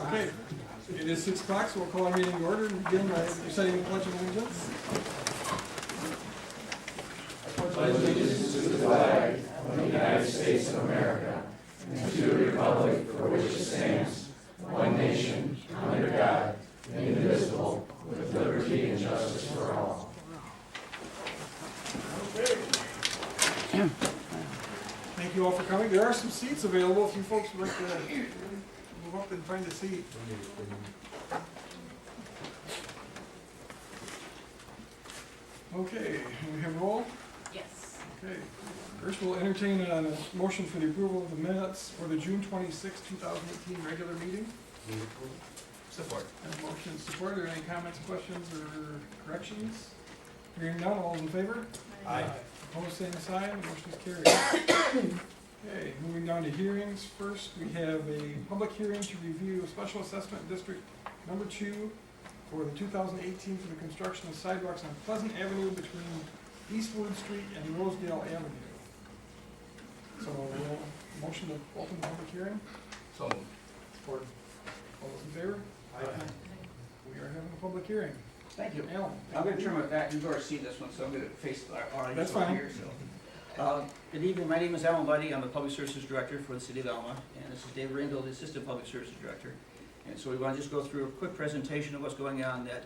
Okay, it is 6 o'clock, so we'll call our meeting to order and begin by reciting the Pledge of Allegiance. Pledge allegiance to the flag of the United States of America and to the republic for which it stands, one nation, under God, indivisible, with liberty and justice for all. Okay. Thank you all for coming. There are some seats available if you folks would like to move up and find a seat. Okay, we have roll? Yes. Okay. First, we'll entertain a motion for the approval of the minutes for the June 26, 2018 regular meeting. Support. And motion and support. Are there any comments, questions, or corrections? Hearing none, all those in favor? Aye. Opposed, same sign. Motion is carried. Okay, moving down to hearings. First, we have a public hearing to review Special Assessment District Number 2 for the 2018 for the construction of sidewalks on Pleasant Avenue between Eastwood Street and Rosedale Avenue. So, motion to open the public hearing. So moved. Support. All those in favor? Aye. We are having a public hearing. Thank you. Alan? I'm going to turn my back. You've already seen this one, so I'm going to face our audience That's over fine. here. Good evening. My name is Alan Buddy. I'm the Public Services Director for the City of Alma, and this is Dave Ringel, the Assistant Public Services Director. And so we want to just go through a quick presentation of what's going on. That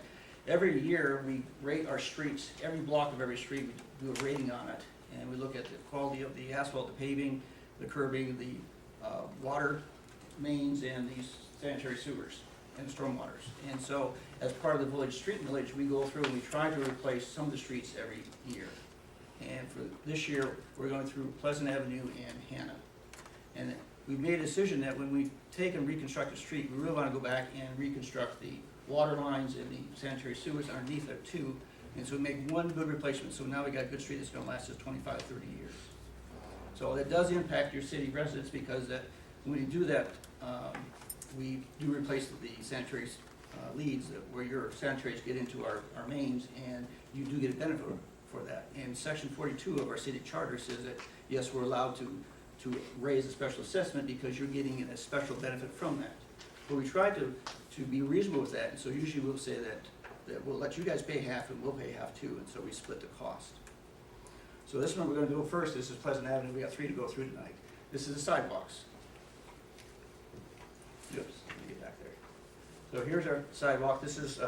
every year we rate our streets. Every block of every street, we do a rating on it, and we look at the quality of the asphalt, the paving, the curbing, the water mains, and these sanitary sewers and stormwaters. And so, as part of the village street millage, we go through and we try to replace some of the streets every year. And for this year, we're going through Pleasant Avenue and Hannah. And we made a decision that when we take and reconstruct a street, we really want to go back and reconstruct the water lines and the sanitary sewers underneath it too. And so we make one good replacement. So now we got a good street that's going to last us 25, 30 years. So that does impact your city residents because that when you do that, we do replace the sanitary leads where your sanitaries get into our mains, and you do get a benefit for that. And section 42 of our city charter says that, yes, we're allowed to raise a special assessment because you're getting a special benefit from that. But we try to be reasonable with that, and so usually we'll say that we'll let you guys pay half and we'll pay half too, and so we split the cost. So this one we're going to go first. This is Pleasant Avenue. We got 3 to go through tonight. This is the sidewalks. Oops, let me get back there. So here's our sidewalk. This is,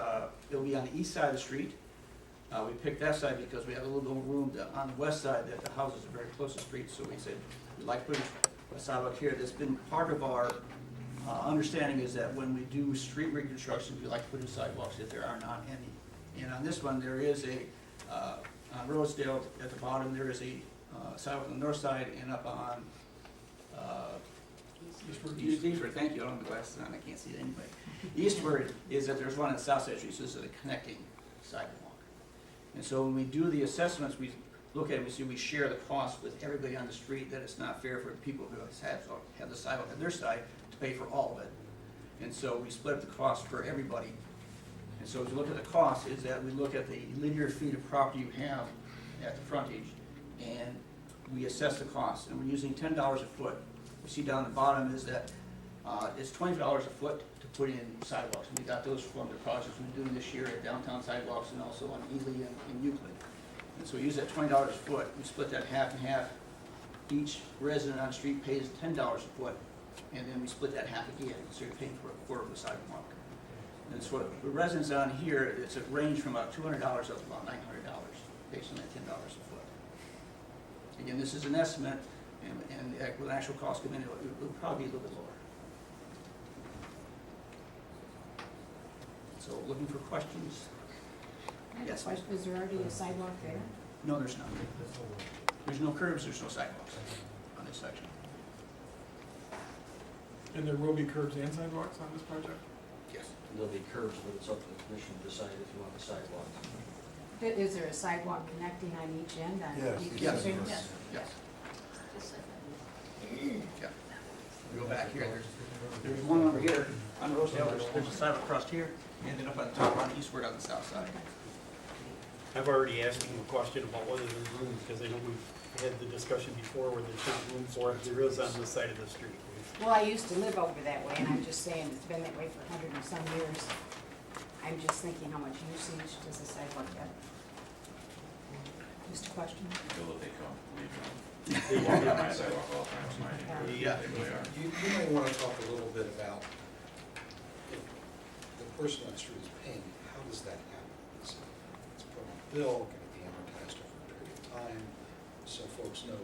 it'll be on the east side of the street. We picked that side because we have a little more room on the west side that the houses are very close to the street, so we said we'd like to put a sidewalk here. That's been part of our understanding is that when we do street reconstruction, we like to put in sidewalks if there are not any. And on this one, there is on Rosedale at the bottom, there is a sidewalk on the north side and up on Eastward, thank you. I don't have my glasses on, I can't see it anyway. Eastward is that there's one on the south side of the street, so this is a connecting sidewalk. And so when we do the assessments, we look at it, we see we share the cost with everybody on the street, that it's not fair for the people who have the sidewalk on their side to pay for all of it. And so we split up the cost for everybody. And so as we look at the cost, is that we look at the linear feet of property you have at the frontage, and we assess the cost, and we're using $10 a foot. We see down the bottom is that it's $20 a foot to put in sidewalks. And we got those from the projects we're doing this year at downtown sidewalks and also on Ely and Euclid. And so we use that $20 a foot. We split that half and half. Each resident on the street pays $10 a foot, and then we split that half again. So you're paying for a quarter of the sidewalk. And so the residents on here, it's a range from about $200 up to about $900 based on that $10 a foot. Again, this is an estimate. And with actual cost coming in, it will probably be a little bit lower. So looking for questions? Yes. Is there already a sidewalk there? No, there's not. There's no curbs, there's no sidewalks on this section. And there will be curbs and sidewalks on this project? Yes. There'll be curbs, but it's up to the commission to decide if you want the sidewalk. Is there a sidewalk connecting on each end? Yes. Yes. Yeah. We go back here, there's one over here on Rosedale, there's a sidewalk across here, and then up on the top on Eastward on the south side. I've already asked him a question about whether there's room, because I know we've had the discussion before where there's not room for it. There is on this side of the street. Well, I used to live over that way, and I'm just saying, it's been that way for 100 and some years. I'm just thinking, how much usage does the sidewalk get? Just a question. Until they come, believe me. They walk on my sidewalk all the time, it's mine. Yeah. They really are. You might want to talk a little bit about if the person on the street is paying, how does that happen? It's put on a bill, can it be amortized over a period of time? So folks know,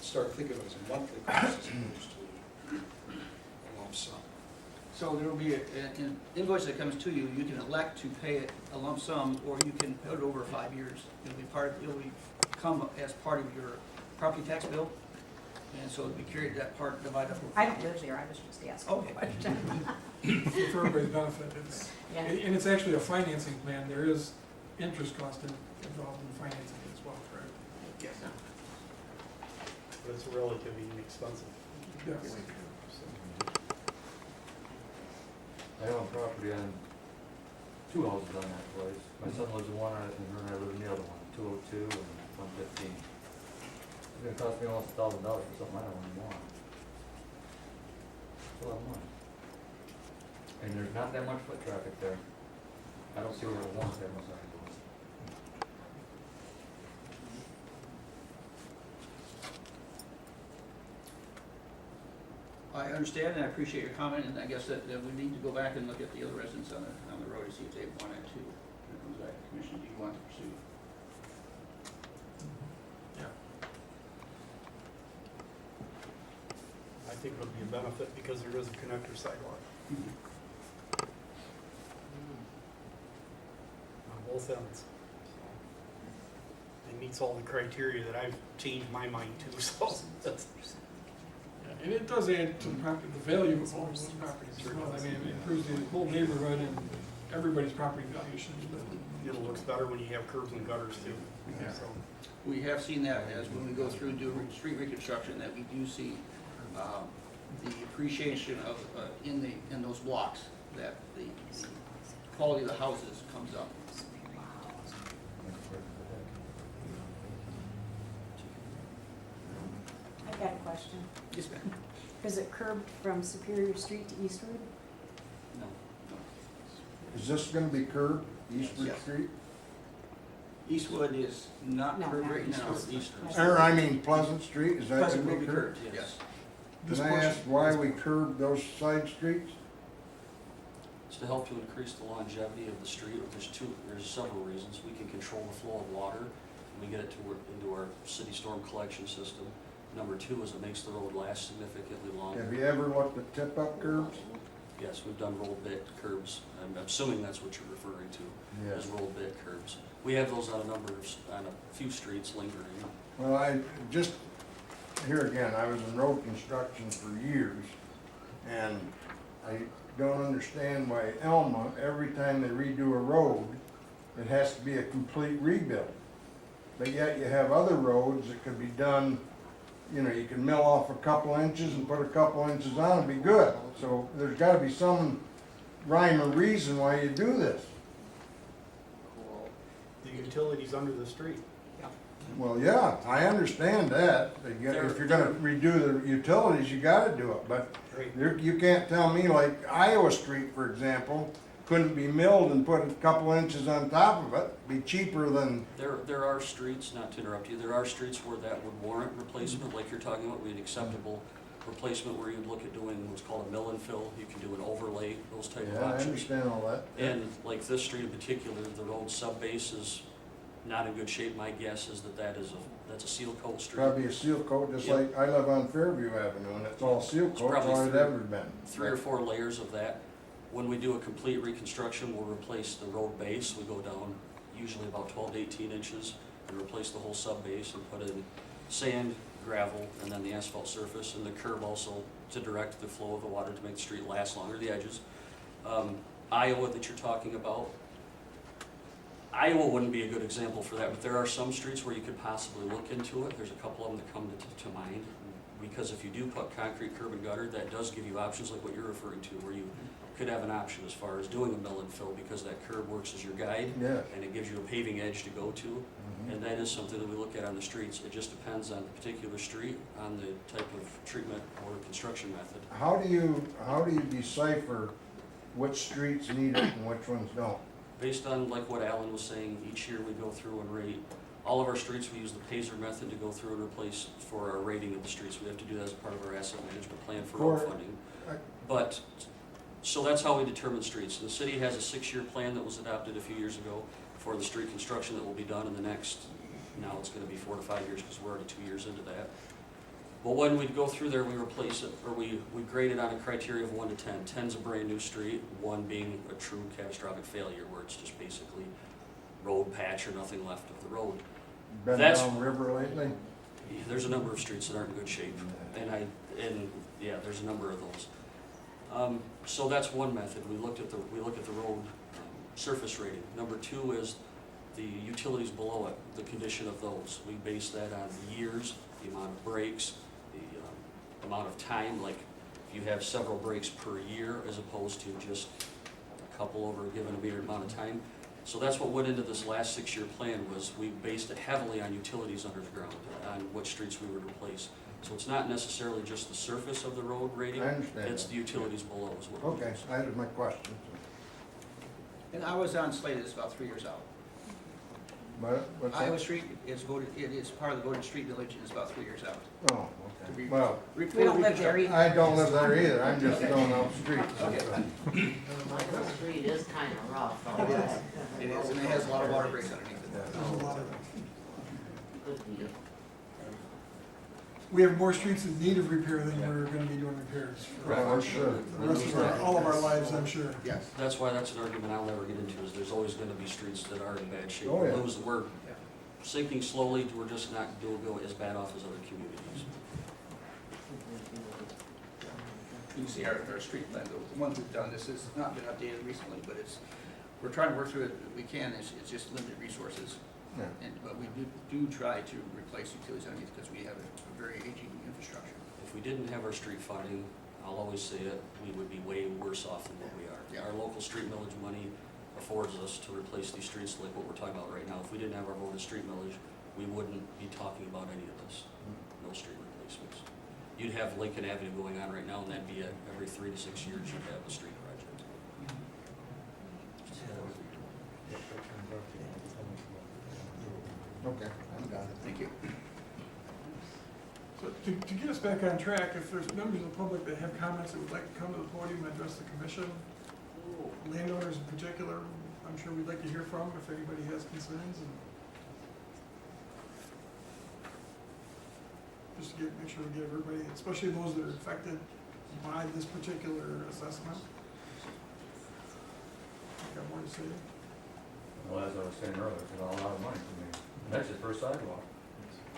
start thinking of it as a monthly cost as opposed to a lump sum. So there will be an invoice that comes to you, you can elect to pay it a lump sum, or you can put it over 5 years. It'll come as part of your property tax bill, and so it'll be carried, that part divided up. I don't live there, I was just asking Okay. a question. For everybody's benefit, it's, Yeah. and it's actually a financing plan, there is interest cost involved in financing as well, correct? Yes. But it's relatively inexpensive. Yes. I own property on two houses on that place. My son lives in one, and her and I live in the other one, 202 and 115. It's gonna cost me almost $1,000 for something I don't even want. It's a lot of money. And there's not that much foot traffic there. I don't see where it wants that much. I understand and I appreciate your comment, and I guess that we need to go back and look at the other residents on the road to see if they want it too. When it comes back to commission, do you want to pursue? Yeah. I think it would be a benefit because there is a connector sidewalk on both ends. It meets all the criteria that I've changed my mind to, so that's, Yeah, and it does add to the property, the value of all those properties as well. I mean, it improves the whole neighborhood and everybody's property value should be better. it looks better when you have curbs and gutters too. Yeah. So, We have seen that as when we go through and do street reconstruction, that we do see the appreciation of, in those blocks, that the quality of the houses comes up. I've got a question. Yes, ma'am. Is it curbed from Superior Street to Eastwood? No. Is this gonna be curbed, Eastwood Yes. Street? Eastwood is not No, curved not right now. Eastwood. Or, I mean Pleasant Street, is that Pleasant will gonna be be curbed? curved, yes. This Can I portion- ask why we curbed those side streets? It's to help to increase the longevity of the street. There's several reasons. We can control the flow of water, and we get it into our city storm collection system. Number two is it makes the road last significantly longer. Have you ever looked at tip-up curbs? Yes, we've done rolled bit curbs. I'm assuming that's what you're referring to, is rolled bit curbs. We have those on a few streets lingering. Well, here again, I was in road construction for years, and I don't understand why Elma, every time they redo a road, it has to be a complete rebuild. But yet you have other roads that could be done, you know, you can mill off a couple inches and put a couple inches on and be good. So there's gotta be some rhyme or reason why you do this. the utilities under the street. Well, yeah, I understand that. If you're gonna redo the utilities, you gotta do it, but Right. you can't tell me like Iowa Street, for example, couldn't be milled and put a couple inches on top of it, be cheaper than, There are streets, not to interrupt you, there are streets where that would warrant replacement, like you're talking about, an acceptable replacement where you'd look at doing what's called a mill and fill, you can do an overlay, those type of yeah, I options. understand all that. And like this street in particular, the road sub-base is not in good shape. My guess is that's a seal coat street. Probably a seal coat, just Yep. like I live on Fairview Avenue, and it's all seal It's coat, probably all it three- ever been. 3 or 4 layers of that. When we do a complete reconstruction, we'll replace the road base. We go down usually about 12 to 18 inches and replace the whole sub-base and put in sand, gravel, and then the asphalt surface, and the curb also to direct the flow of the water to make the street last longer, the edges. Iowa that you're talking about, Iowa wouldn't be a good example for that, but there are some streets where you could possibly look into it. There's a couple of them that come to mind. Because if you do put concrete curb and gutter, that does give you options like what you're referring to, where you could have an option as far as doing a mill and fill, because that curb works as your guide, Yes. and it gives you a paving edge to go to. And that is something that we look at on the streets. It just depends on the particular street, on the type of treatment or construction method. How do you decipher which streets need it and which ones don't? Based on like what Alan was saying, each year we go through and rate all of our streets. We use the PASER method to go through and replace for our rating of the streets. We have to do that as part of our asset management plan for road For- funding. I- But, so that's how we determine streets. The city has a 6-year plan that was adopted a few years ago for the street construction that will be done in the next, now it's gonna be 4 to 5 years because we're already 2 years into that. But when we go through there, we replace it, or we grade it on a criteria of 1 to 10. 10's a brand new street, 1 being a true catastrophic failure where it's just basically road patch or nothing left of the road. Been That's- down river lately? There's a number of streets that aren't in good shape, and yeah, there's a number of those. So that's one method. We look at the road surface rating. Number 2 is the utilities below it, the condition of those. We base that on the years, the amount of breaks, the amount of time, like if you have several breaks per year as opposed to just a couple over a given amount of time. So that's what went into this last 6-year plan, was we based it heavily on utilities under the ground, on what streets we would replace. So it's not necessarily just the surface of the road rating, I understand it's that. the utilities below is what we Okay, use. that is my question. And Iowa Sound Slade is about 3 years out. But, what's that? Iowa Street is voted, it is part of the voted street village and is about 3 years out. Oh, To okay. be- Well, We don't live there either. I don't live there either, I'm just throwing out streets. Okay. Michael Street is kind of rough, though. It is. It is, and it has a lot of water breaks underneath it. There's a lot of them. Could be. We have more streets in need of repair than we're gonna be doing repairs for Well, I'm sure. the rest of our, all of our lives, I'm sure. Yes. That's why that's an argument I'll never get into, is there's always gonna be streets that are in bad shape. Oh, yeah. We're sinking slowly, we're just not doing as bad off as other communities. You can see our street plan, the ones we've done, this has not been updated recently, but we're trying to work through it, we can, it's just limited resources. Yeah. But we do try to replace utilities underneath because we have a very aging infrastructure. If we didn't have our street funding, I'll always say it, we would be way worse off than what we are. Yeah. Our local street millage money affords us to replace these streets like what we're talking about right now. If we didn't have our voted street millage, we wouldn't be talking about any of this, no street replacements. You'd have Lincoln Avenue going on right now, and that'd be it. Every 3 to 6 years, you'd have a street project. Okay, I'm done. Thank you. So to get us back on track, if there's members of the public that have comments that would like to come to the podium and address the commission, landowners in particular, I'm sure we'd like to hear from if anybody has concerns, and just to make sure we get everybody, especially those that are affected by this particular assessment. Got more to say? Well, as I was saying earlier, it's a lot of money for me. That's just for a sidewalk.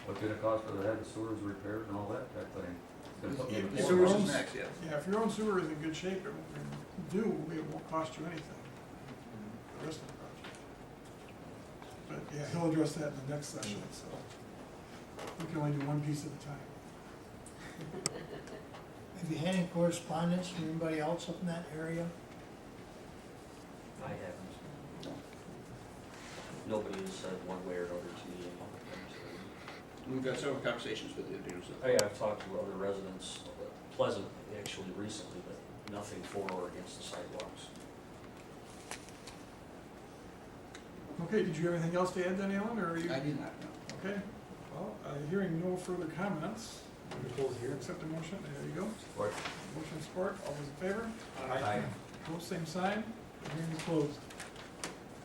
What's it gonna cost for the head of sewers repairs and all that type thing? It's gonna put me in The the sewers floor. is next, yes. Yeah, if your own sewer is in good shape, it won't cost you anything, the rest of the project. But yeah, he'll address that in the next session, so we can only do one piece at a time. Have you had any correspondence from anybody else up in that area? I haven't. Nobody has said one way or another to me about it. We've got several conversations with the individuals. Oh, yeah, I've talked to other residents, Pleasant actually recently, but nothing for or against the sidewalks. Okay, did you have anything else to add then, Alan, or are you? I did not know. Okay, well, hearing no further comments, Close here. accept the motion, there you go. Support. Motion support, all those in favor? Aye. Opposed, same sign, the hearing is closed.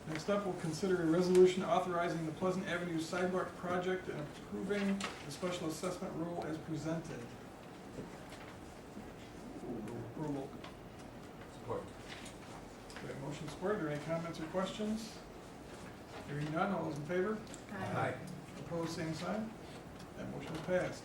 Next up, we'll consider a resolution authorizing the Pleasant Avenue sidewalk project and approving the special assessment rule as presented. Approval. Support. We have motion support, are there any comments or questions? Hearing none, all those in favor? Aye. Opposed, same sign. That motion is passed.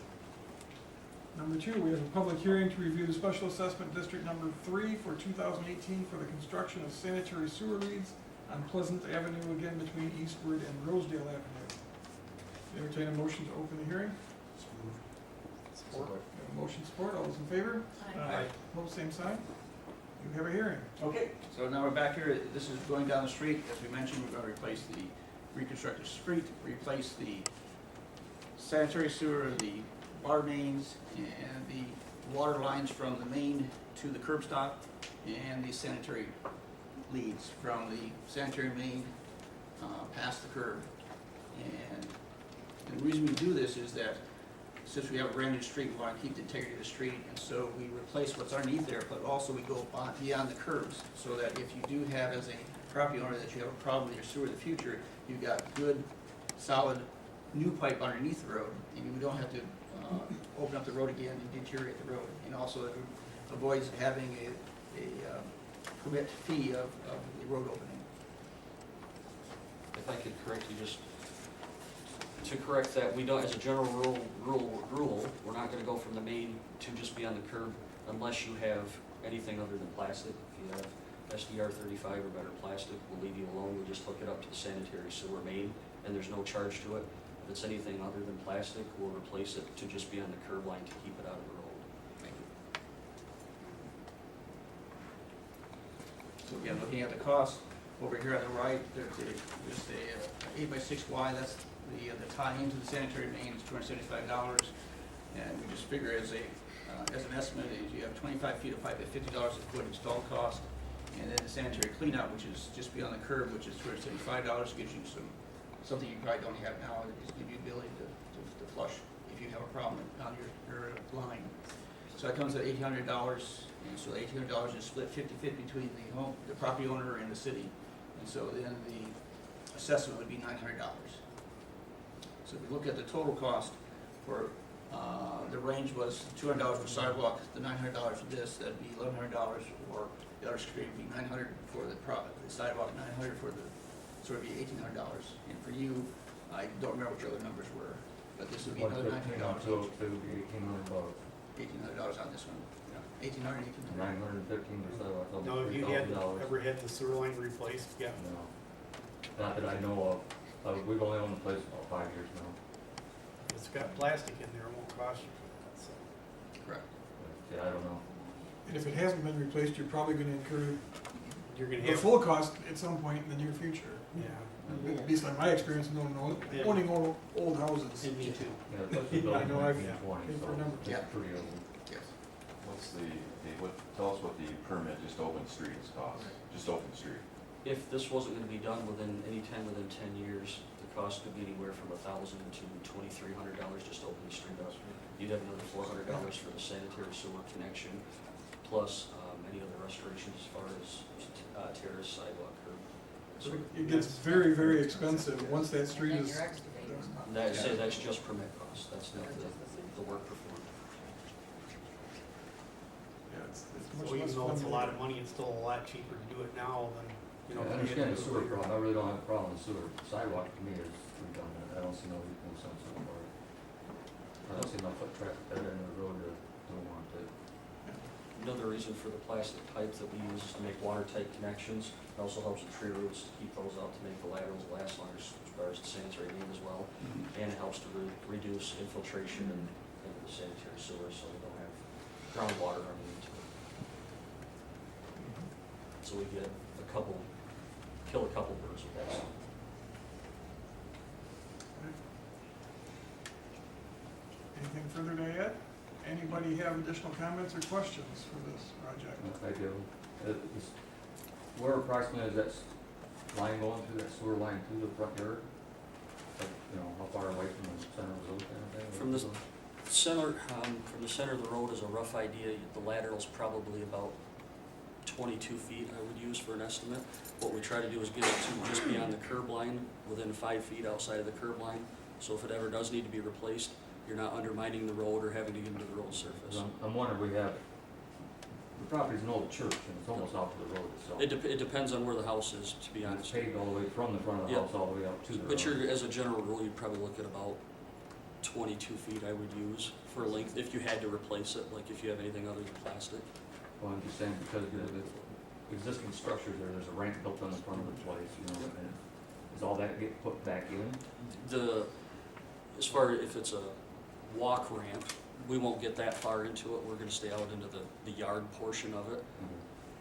Number 2, we have a public hearing to review the special assessment district number 3 for 2018 for the construction of sanitary sewer leads on Pleasant Avenue, again between Eastward and Rosedale Avenue. Entertain a motion to open the hearing. Support. We have a motion support, all those in favor? Aye. Opposed, same sign. You have a hearing. Okay, so now we're back here, this is going down the street, as we mentioned, we're gonna replace the reconstruct the street, replace the sanitary sewer, the water mains, and the water lines from the main to the curb stop, and the sanitary leads from the sanitary main past the curb. And the reason we do this is that since we have a brand new street, we want to keep the integrity of the street, and so we replace what's underneath there, but also we go beyond the curbs, so that if you do have, as a property owner, that you have a problem with your sewer in the future, you've got good, solid, new pipe underneath the road, and you don't have to open up the road again and deteriorate the road. And also it avoids having a permit fee of the road opening. If I could correct you, just to correct that, we don't, as a general rule, we're not gonna go from the main to just beyond the curb unless you have anything other than plastic. If you have SDR 35 or better plastic, we'll leave you alone. We just hook it up to the sanitary sewer main, and there's no charge to it. If it's anything other than plastic, we'll replace it to just be on the curb line to keep it out of the road. Thank you. So again, looking at the cost, over here on the right, there's a 8x6 Y, that's the tie into the sanitary main is $275, and we just figure as an estimate is you have 25 feet of pipe at $50 a foot install cost, and then the sanitary cleanout, which is just beyond the curb, which is $275, gives you something you probably don't have now, is give you the ability to flush if you have a problem on your line. So that comes at $1,800, and so $1,800 is split 50-50 between the property owner and the city, and so then the assessment would be $900. So if we look at the total cost for, the range was $200 for sidewalk, the $900 for this, that'd be $1,100 for the other street, would be $900 for the sidewalk, $900 for the, so it'd be $1,800. And for you, I don't remember what your other numbers were, but this would be another $900 each. $1,800. $1,800 on this one, yeah, $1,800, $1,800. $915 or so, that's No, almost have you had, $3,000. ever had the sewer line replaced? Yeah. No, not that I know of. We've only owned the place about 5 years now. It's got plastic in there, it won't cost you for that, so. Correct. But, yeah, I don't know. And if it hasn't been replaced, you're probably gonna incur You're gonna the have, full cost at some point in the near future. yeah. At least in my experience, owning old houses. And me too. Yeah, especially I building know I've 1920, paid so for a number. it's Yeah. pretty old. Yes. What's tell us what the permit, just open streets costs, just open street. If this wasn't gonna be done within, any time within 10 years, the cost could be anywhere from $1,000 to $2,300 just to open the street up. You'd have another $400 for the sanitary sewer connection, plus any other restorations as far as terrace, sidewalk, curb. So it gets very, very expensive once that street And is your excavator's done. cost. That, say that's just permit costs, that's not the work performed. Yeah, it's much So even less though fun it's a than lot it- of money, it's still a lot cheaper to do it now than, you know. I to get understand the into sewer later. problem, I really don't have a problem with sewer. Sidewalk to me is redundant, I don't see no sense in it. I don't see no foot traffic that end of the road that don't want it. Another reason for the plastic pipe that we use is to make watertight connections. It also helps with tree roots, to keep those out, to make the laterals last longer as far as the sanitary main as well. And it helps to reduce infiltration into the sanitary sewer, so we don't have groundwater running into it. So we get kill a couple birds with that. Anything further to add? Anybody have additional comments or questions for this project? If I do, where approximately is that line going through, that sewer line through the front yard? Like, how far away from the center of the road kind of thing? From the center of the road is a rough idea. The lateral's probably about 22 feet, I would use for an estimate. What we try to do is get it to just beyond the curb line, within 5 feet outside of the curb line. So if it ever does need to be replaced, you're not undermining the road or having to get into the road surface. I'm wondering, the property's an old church, and it's almost out to the road itself. It depends on where the house is, to be And honest. it's paved all the way from the front of the Yeah. house all the way up to the road. But as a general rule, you'd probably look at about 22 feet, I would use, for length, if you had to replace it, like if you have anything other than plastic. Well, I'm just saying, because the existing structure there's a ramp built on the front of the place, and does all that get put back in? As far if it's a walk ramp, we won't get that far into it. We're gonna stay out into the yard portion of it.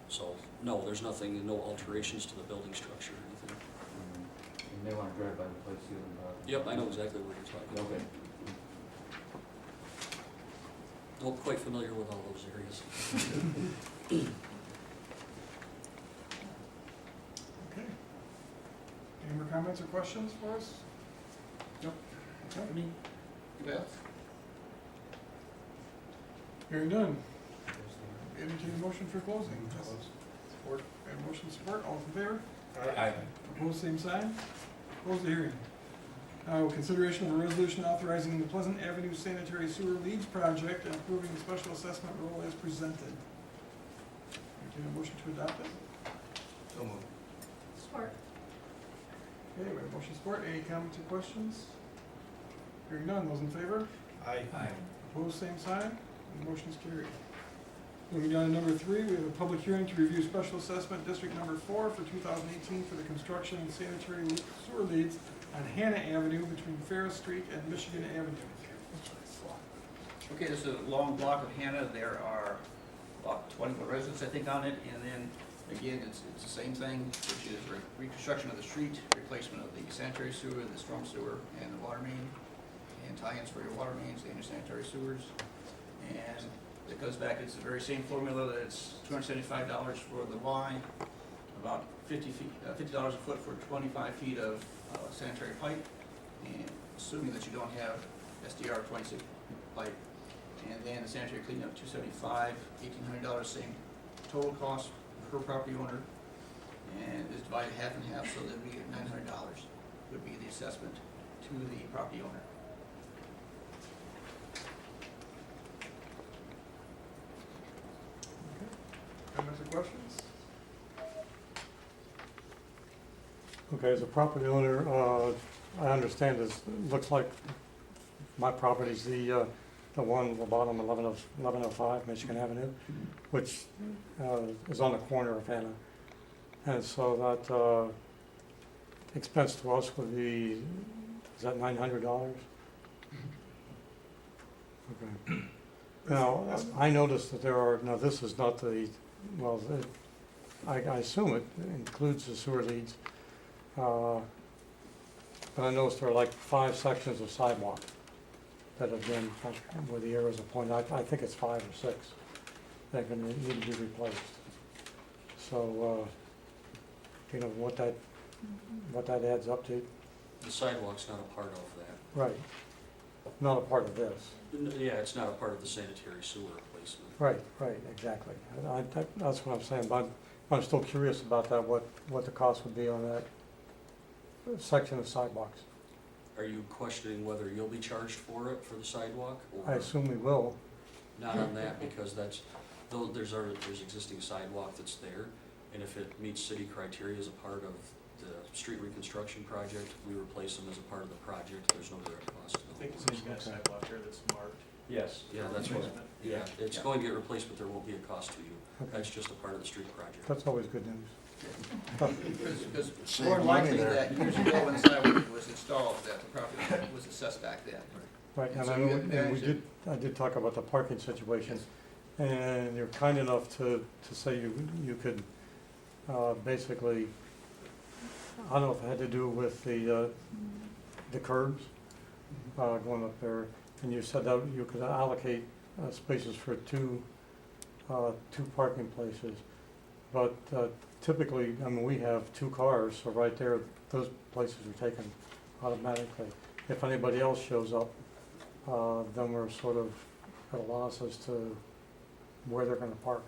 So, no, there's no alterations to the building structure or anything. You may wanna drive by the place, see what I'm Yep, I know exactly what you're talking about. Okay. Not quite familiar with all those areas. Okay. Any more comments or questions for us? Nope. Okay. I mean, you bet. Hearing none. Entertain a motion for closing. Support. And motion support, all in favor? Aye. Opposed, same sign. Close the hearing. Now, consideration of a resolution authorizing the Pleasant Avenue Sanitary Sewer Leads Project and approving the special assessment rule as presented. Entertain a motion to adopt it. So moved. Support. Okay, we have motion support. Any comments or questions? Hearing none. Those in favor? Aye. Opposed, same sign. And the motion is carried. Moving down to number 3, we have a public hearing to review special assessment district number 4 for 2018 for the construction and sanitary sewer leads on Hannah Avenue between Ferris Street and Michigan Avenue. Okay, this is a long block of Hannah. There are about 21 residents, I think, on it. And then, again, it's the same thing, which is reconstruction of the street, replacement of the sanitary sewer, the storm sewer, and the water main, and tie-ins for your water mains and your sanitary sewers. And it goes back, it's the very same formula, that it's $275 for the Y, about $50 a foot for 25 feet of sanitary pipe, and assuming that you don't have SDR 26 pipe. And then the sanitary cleanup, $275, $1,800, same total cost per property owner, and it's divided half and half, so that we get $900 would be the assessment to the property owner. Comments or questions? Okay, as a property owner, I understand this, looks like my property's the one at the bottom, 1105 Michigan Avenue, which is on the corner of Hannah. And so that expense to us would be, is that $900? Okay. Now, I noticed that there are, now this is not the, well, I assume it includes the sewer leads. But I noticed there are like 5 sections of sidewalk that have been, where the arrows are pointed, I think it's 5 or 6 that are gonna need to be replaced. So, you know, what that adds up to, The sidewalk's not a part of that. right, not a part of this. Yeah, it's not a part of the sanitary sewer replacement. Right, exactly. That's what I'm saying, but I'm still curious about that, what the cost would be on that section of sidewalks. Are you questioning whether you'll be charged for it, for the sidewalk? I Or assume we will. not on that, because that's, though there's existing sidewalk that's there, and if it meets city criteria as a part of the street reconstruction project, we replace them as a part of the project, there's no direct cost to them. I think it's he's got a sidewalk here that's marked. Yes, yeah, that's what, Replacement. yeah, it's Yeah. going to get replaced, but there won't be a cost to you. Okay. That's just a part of the street project. That's always good news. Because Save more money likely there. that years ago when the sidewalk was installed, that the property was assessed back then. Right, And and so I you know, had and we managed I did talk about the parking situation. And you're kind enough to say you could, basically, I don't know if it had to do with the curbs, going up there. And you said that you could allocate, spaces for two parking places. But, typically, I mean, we have 2 cars, so right there, those places are taken automatically. If anybody else shows up, then we're sort of at a loss as to where they're gonna park.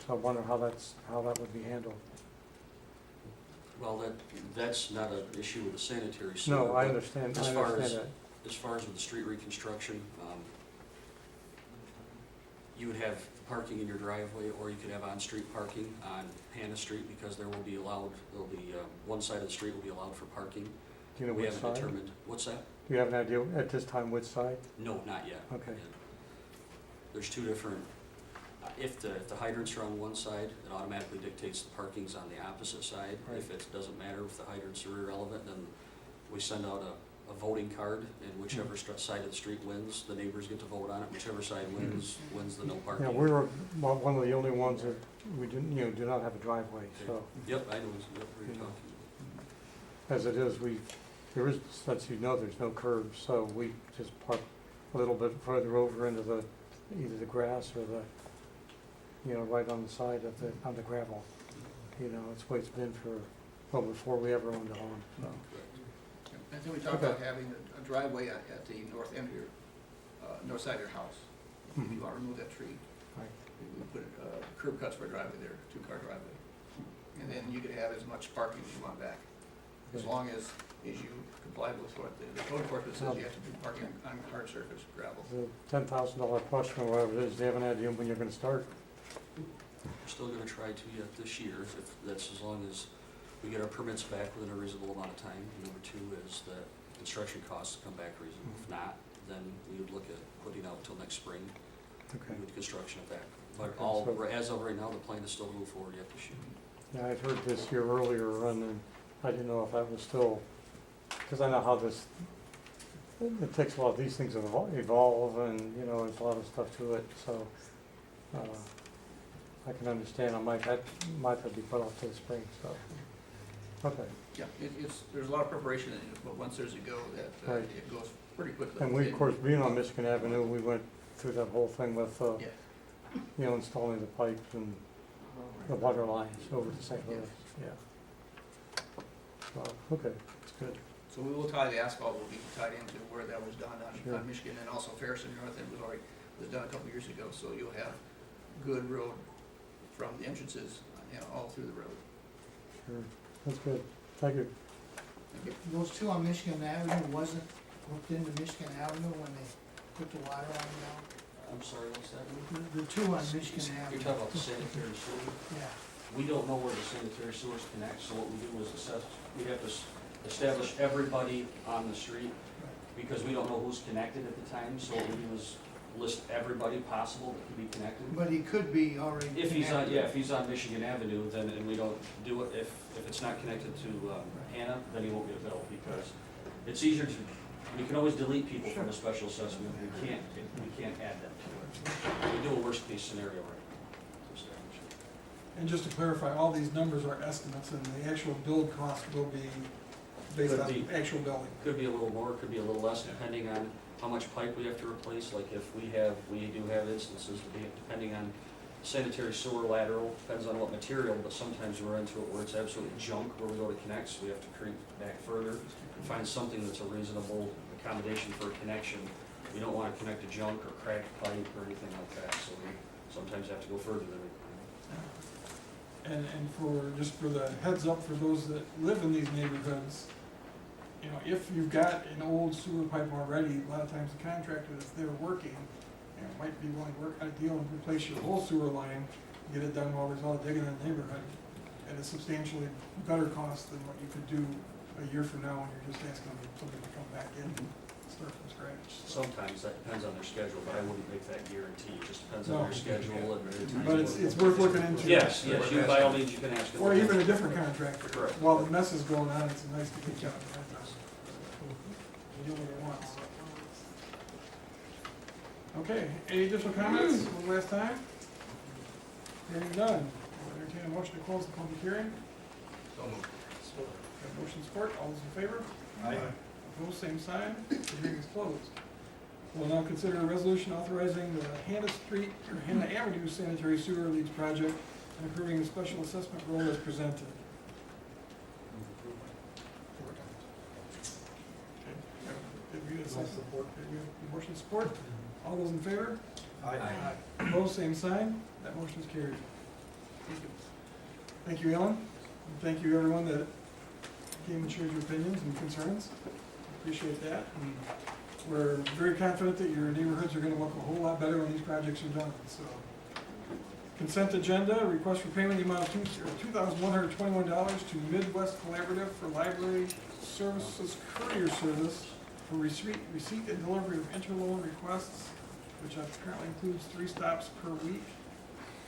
So I wonder how that would be handled. Well, that's not an issue with the sanitary sewer. No, I but understand as far as- that. As far as with the street reconstruction, you would have parking in your driveway, or you could have on-street parking on Hannah Street, because there'll be one side of the street will be allowed for parking. Do you know We which haven't side? Do determined, what's that? you have an idea at this time which side? No, not yet. Okay. Yeah. There's 2 different, if the hydrants are on one side, it automatically dictates the parking's on the opposite side. Right. If it doesn't matter if the hydrants are irrelevant, then we send out a voting card, and whichever side of the street wins, the neighbors get to vote on it. Whichever side wins the no parking. Yeah, we're one of the only ones that we do not have a driveway, so. Yep, I know, yep, we're talking. as it is, there is, as you know, there's no curb, so we just park a little bit further over into either the grass or right on the side on the gravel. It's the way it's been before we ever owned a home, so. I think we talked about having a driveway at the north end of your, north side of your house. If you want to remove that tree, Right. we put curb cuts for a driveway there, two-car driveway. And then you could have as much parking as you want back, as long as you comply with what the code enforcement says you have to do parking on hard surface, gravel. The $10,000 question or whatever it is, they haven't had you when you're gonna start. We're still gonna try to yet this year, if that's as long as we get our permits back within a reasonable amount of time. Number two is that construction costs come back reasonable. If not, then we would look at putting out till next spring Okay. with construction at that. But Okay, as of right now, the plan is still to move forward yet this year. Yeah, I'd heard this year earlier, and I didn't know if that was still, because I know how it takes a lot of these things to evolve, and, there's a lot of stuff to it, so, I can understand, I might have to be put off to the spring, so, okay. Yeah, there's a lot of preparation in it, but once there's a go, Right. it goes pretty quickly. And we, of course, being on Michigan Avenue, we went through that whole thing with, Yeah. installing the pipes and the water lines over to St. Louis, yeah. Okay, that's good. So we will tie, the asphalt will be tied into where that was done Sure. on Michigan, and also Ferris and North End was done a couple years ago, so you'll have good road from the entrances, all through the road. Sure, that's good, thank you. Thank you. Those two on Michigan Avenue wasn't hooked into Michigan Avenue when they put the water line down? I'm sorry, what's that? The two on Michigan You're Avenue. talking about the sanitary sewer? Yeah. We don't know where the sanitary sewers connect, so what we do is we have to establish everybody on the street, because we don't know who's connected at the time, so what we do is list everybody possible that can be connected. But he could be already If he's on, connected. if he's on Michigan Avenue, then, and we don't do it, if it's not connected to, Hannah, then he won't get a bill, because it's easier to, we can always delete people from a special assessment, we can't add them to it. We do a worst case scenario right now to establish it. And just to clarify, all these numbers are estimates, and the actual build cost will be based Could on be. actual building. Could be a little more, could be a little less, depending on how much pipe we have to replace. Like if we do have instances, depending on sanitary sewer lateral, depends on what material, but sometimes we run into it where it's absolutely junk where we go to connect, so we have to creep back further and find something that's a reasonable accommodation for a connection. We don't want to connect to junk or cracked pipe or anything like that, so we sometimes have to go further than required. And just for the heads up for those that live in these neighborhoods, if you've got an old sewer pipe already, a lot of times the contractor that's there working, might be willing to work out a deal and replace your whole sewer line, get it done while there's all digging in the neighborhood, at a substantially better cost than what you could do a year from now when you're just asking somebody to come back in and start from scratch. So- Sometimes that depends on their schedule, but I wouldn't make that guarantee. It just depends No. on their schedule and their time. But it's worth looking into. Yes, you by all means, you can ask them. Or even a different contractor. Correct. While the mess is going on, it's nice to get you out of that. You only get once. Okay, any additional comments one last time? Hearing none, we'll entertain a motion to close the public hearing. So moved. Have motion support, all those in favor? Aye. Opposed, same sign, the hearing is closed. We'll now consider a resolution authorizing the Hannah Avenue sanitary sewer leads project and approving the special assessment roll as presented. Did we get a second? Support. Did we get motion support? All those in favor? Aye. Opposed, same sign. That motion is carried. Thank you. Thank you, Ellen. And thank you, everyone that came and shared your opinions and concerns. Appreciate that. And we're very confident that your neighborhoods are gonna look a whole lot better when these projects are done, so. Consent agenda, request for payment in the amount of $2,121 to Midwest Collaborative for Library Services Courier Service for receipt and delivery of interloan requests, which apparently includes 3 stops per week.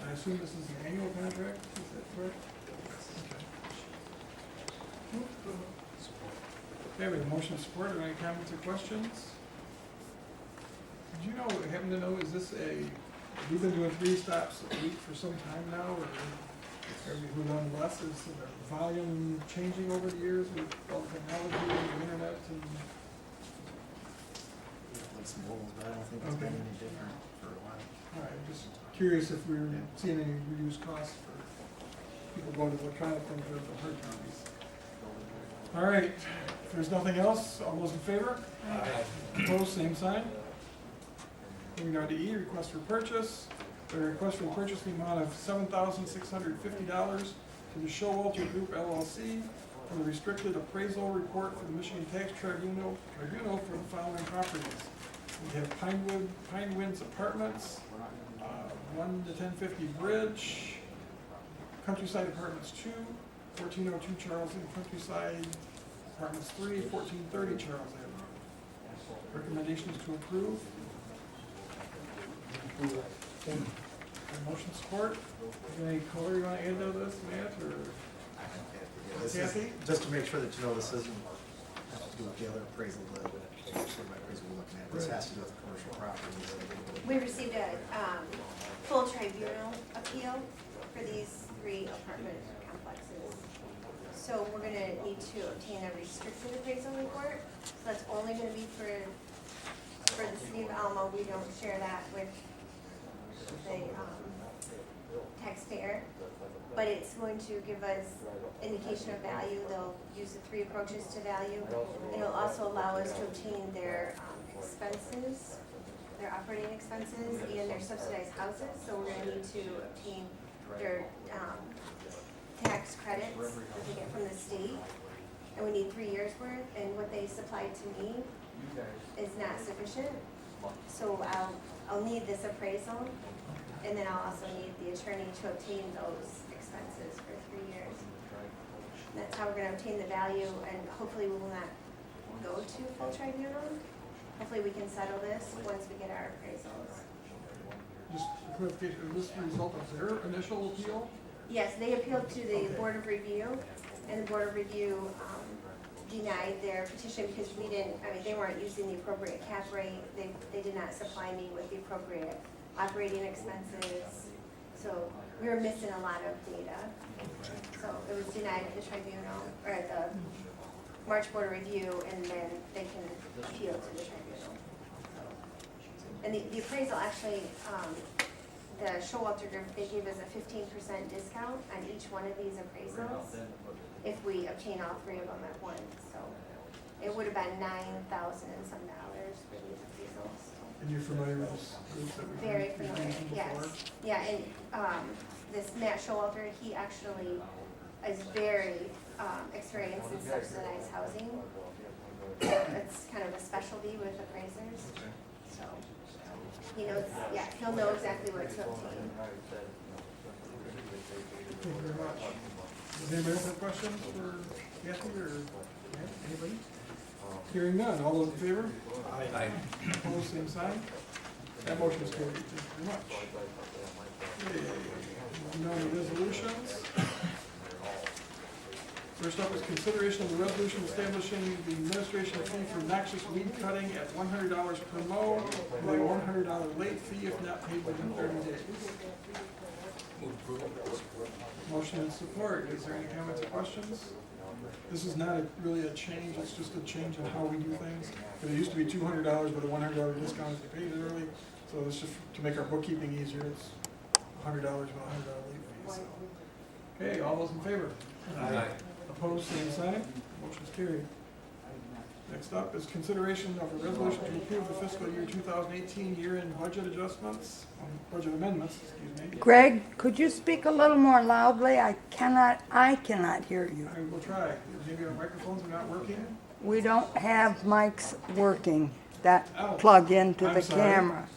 I assume this is an annual contract, is that correct? Okay, we have a motion of support. Are there any comments or questions? Did you know, happen to know, is this we've been doing 3 stops a week for some time now, or Who none less is the volume changing over the years with all the technology and the internet and. Like some holes, but I don't think it's been any different for a while. All right, just curious if we're seeing any reduced costs for people going to electronic things or the hard copies. All right, if there's nothing else, all those in favor? Opposed, same sign. Moving on to E, request for purchase. A request for purchase in the amount of $7,650 to the Showalter Group LLC for the restricted appraisal report for the Michigan Tax Tribunal for the following properties. We have Pine Winds Apartments, 1 to 1050 Bridge, Countryside Apartments 2, 1402 Charles Avenue, Countryside Apartments 3, 1430 Charles Avenue. Recommendations to approve. Motion support. Any color you want to add to this, Matt, or Kathy? Just to make sure that you know this isn't have to do with the other appraisal that appraisal we're looking at. This has to do with commercial properties. We received a full tribunal appeal for these 3 apartment complexes. So we're gonna need to obtain a restricted appraisal report. So that's only gonna be for the city of Alma. We don't share that with the taxpayer. But it's going to give us indication of value. They'll use the 3 approaches to value. And it'll also allow us to obtain their expenses, their operating expenses, and their subsidized houses. So we're gonna need to obtain their tax credits that they get from the state. And we need 3 years worth, and what they supplied to me is not sufficient. So I'll need this appraisal, and then I'll also need the attorney to obtain those expenses for 3 years. And that's how we're gonna obtain the value, and hopefully we will not go to full tribunal. Hopefully we can settle this once we get our appraisals. Just clarification, is this the result of their initial appeal? Yes, they appealed to the Board of Review, and the Board of Review denied their petition because they weren't using the appropriate cap rate. They did not supply me with the appropriate operating expenses. So we were missing a lot of data. So it was denied at the tribunal, or at the March Board of Review, and then they can appeal to the tribunal. And the appraisal actually, the Showalter Group, they gave us a 15% discount on each one of these appraisals if we obtain all 3 of them at once. So it would have been $9,000 and some for these appraisals. And you're familiar with this group that we've Very been familiar, using yes. before? Yeah, and this Matt Showalter, he actually is very experienced in subsidized housing. It's kind of a specialty with appraisers. So he knows, yeah, he'll know exactly what to obtain. Thank you very much. Does anybody else have questions for Kathy or anybody? Hearing none, all those in favor? Aye. Opposed, same sign. That motion is carried. Thank you very much. Okay, moving on to resolutions. First up is consideration of the resolution establishing the administration fee for noxious weed cutting at $100 per mow, with a $100 late fee if not paid within 30 days. Motion and support. Is there any comments or questions? This is not really a change, it's just a change in how we do things. But it used to be $200 with a $100 discount if you paid it early. So it's just to make our bookkeeping easier, it's $100 with a $100 late fee. So. Okay, all those in favor? Aye. Opposed, same sign. Motion's carried. Next up is consideration of a resolution to approve the fiscal year 2018 year-end budget adjustments, budget amendments, excuse me. Greg, could you speak a little more loudly? I cannot hear you. I will try. Maybe our microphones are not working. We don't have mics working that Oh, plug into I'm the sorry. camera.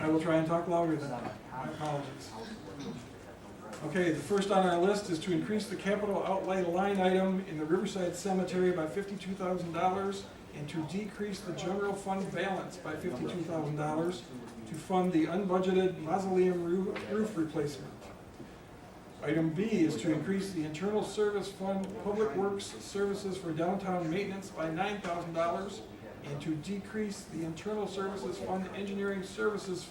I will try and talk louder than that. My apologies. Okay, the first on our list is to increase the capital outlay line item in the Riverside Cemetery by $52,000 and to decrease the general fund balance by $52,000 to fund the unbudgeted mausoleum roof replacement. Item B is to increase the internal service fund public works services for downtown maintenance by $9,000 and to decrease the internal services fund engineering services